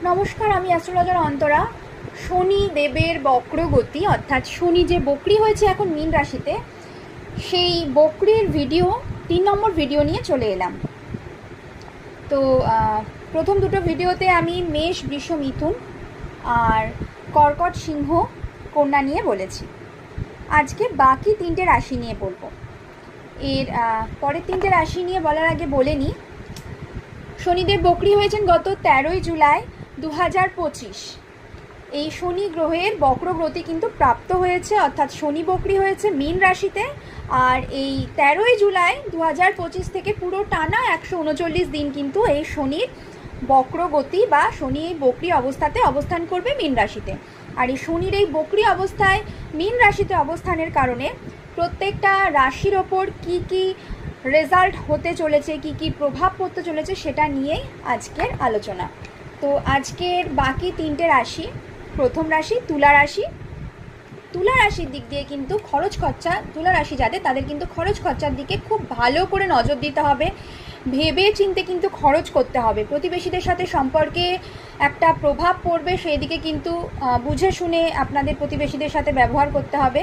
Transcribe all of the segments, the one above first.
নমস্কার, আমি অ্যাস্ট্রোলজার অন্তরা। শনি দেবের বক্রগতি অর্থাৎ শনি যে বক্রি হয়েছে এখন মীন রাশিতে, সেই বক্রির ভিডিও 3 নম্বর ভিডিও নিয়ে চলে এলাম। তো প্রথম দুটো ভিডিওতে আমি মেষ, বৃষ, মিথুন আর কর্কট, সিংহ, কন্যা নিয়ে বলেছি। আজকে বাকি 3টে রাশি নিয়ে বলবো। এর পরের 3টে রাশি নিয়ে বলার আগে বলে নিই, শনিদেব বক্রি হয়েছেন গত 13ই জুলাই 2025। এই শনি গ্রহের বক্রগতি কিন্তু প্রাপ্ত হয়েছে, অর্থাৎ শনি বক্রি হয়েছে মীন রাশিতে। আর এই 13ই জুলাই 2025 থেকে পুরো টানা 139 দিন কিন্তু এই শনির বক্রগতি বা শনি এই বক্রি অবস্থাতে অবস্থান করবে মীন রাশিতে। আর এই শনির এই বক্রি অবস্থায় মীন রাশিতে অবস্থানের কারণে প্রত্যেকটা রাশির ওপর কী কী রেজাল্ট হতে চলেছে, কি কি প্রভাব পড়তে চলেছে, সেটা নিয়েই আজকের আলোচনা। তো আজকের বাকি 3টে রাশি, প্রথম রাশি তুলা রাশি। তুলা রাশির দিক দিয়ে কিন্তু খরচ খরচা, তুলা রাশি যাদের তাদের কিন্তু খরচ খরচার দিকে খুব ভালো করে নজর দিতে হবে, ভেবে চিন্তে কিন্তু খরচ করতে হবে। প্রতিবেশীদের সাথে সম্পর্কে একটা প্রভাব পড়বে, সেই দিকে কিন্তু বুঝে শুনে আপনাদের প্রতিবেশীদের সাথে ব্যবহার করতে হবে।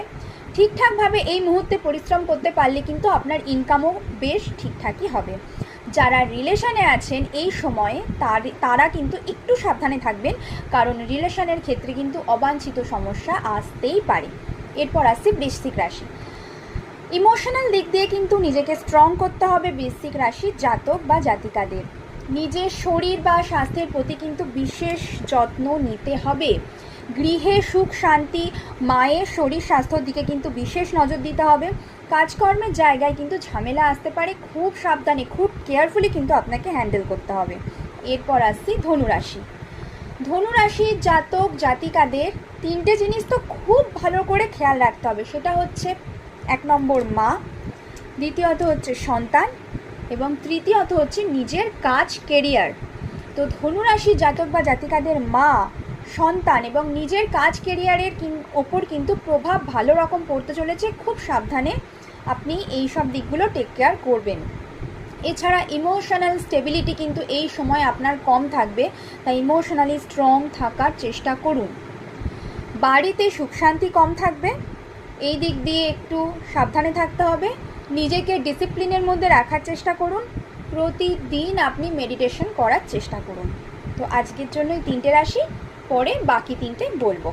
ঠিকঠাকভাবে এই মুহূর্তে পরিশ্রম করতে পারলে কিন্তু আপনার ইনকামও বেশ ঠিকঠাকই হবে। যারা রিলেশনে আছেন এই সময়ে তারা কিন্তু একটু সাবধানে থাকবেন, কারণ রিলেশনের ক্ষেত্রে কিন্তু অবাঞ্ছিত সমস্যা আসতেই পারে। এরপর আসছে বৃশ্চিক রাশি। ইমোশনাল দিক দিয়ে কিন্তু নিজেকে স্ট্রং করতে হবে বৃশ্চিক রাশির জাতক বা জাতিকাদের। নিজের শরীর বা স্বাস্থ্যের প্রতি কিন্তু বিশেষ যত্ন নিতে হবে। গৃহে সুখ শান্তি, মায়ের শরীর স্বাস্থ্যর দিকে কিন্তু বিশেষ নজর দিতে হবে। কাজকর্মের জায়গায় কিন্তু ঝামেলা আসতে পারে, খুব সাবধানে, খুব কেয়ারফুলি কিন্তু আপনাকে হ্যান্ডেল করতে হবে। এরপর আসছি ধনুরাশি। ধনুরাশির জাতক জাতিকাদের 3টে জিনিস তো খুব ভালো করে খেয়াল রাখতে হবে। সেটা হচ্ছে 1 নম্বর মা, দ্বিতীয়ত হচ্ছে সন্তান এবং তৃতীয়ত হচ্ছে নিজের কাজ, কেরিয়ার। তো ধনুরাশির জাতক বা জাতিকাদের মা, সন্তান এবং নিজের কাজ, কেরিয়ারের ওপর কিন্তু প্রভাব ভালো রকম পড়তে চলেছে। খুব সাবধানে আপনি এই সব দিকগুলো টেক কেয়ার করবেন। এছাড়া ইমোশনাল স্টেবিলিটি কিন্তু এই সময় আপনার কম থাকবে, তাই ইমোশনালি স্ট্রং থাকার চেষ্টা করুন। বাড়িতে সুখ শান্তি কম থাকবে, এই দিক দিয়ে একটু সাবধানে থাকতে হবে। নিজেকে ডিসিপ্লিনের মধ্যে রাখার চেষ্টা করুন। প্রতিদিন আপনি মেডিটেশন করার চেষ্টা করুন। তো আজকের জন্য এই 3টে রাশি, পরে বাকি 3টে বলবো।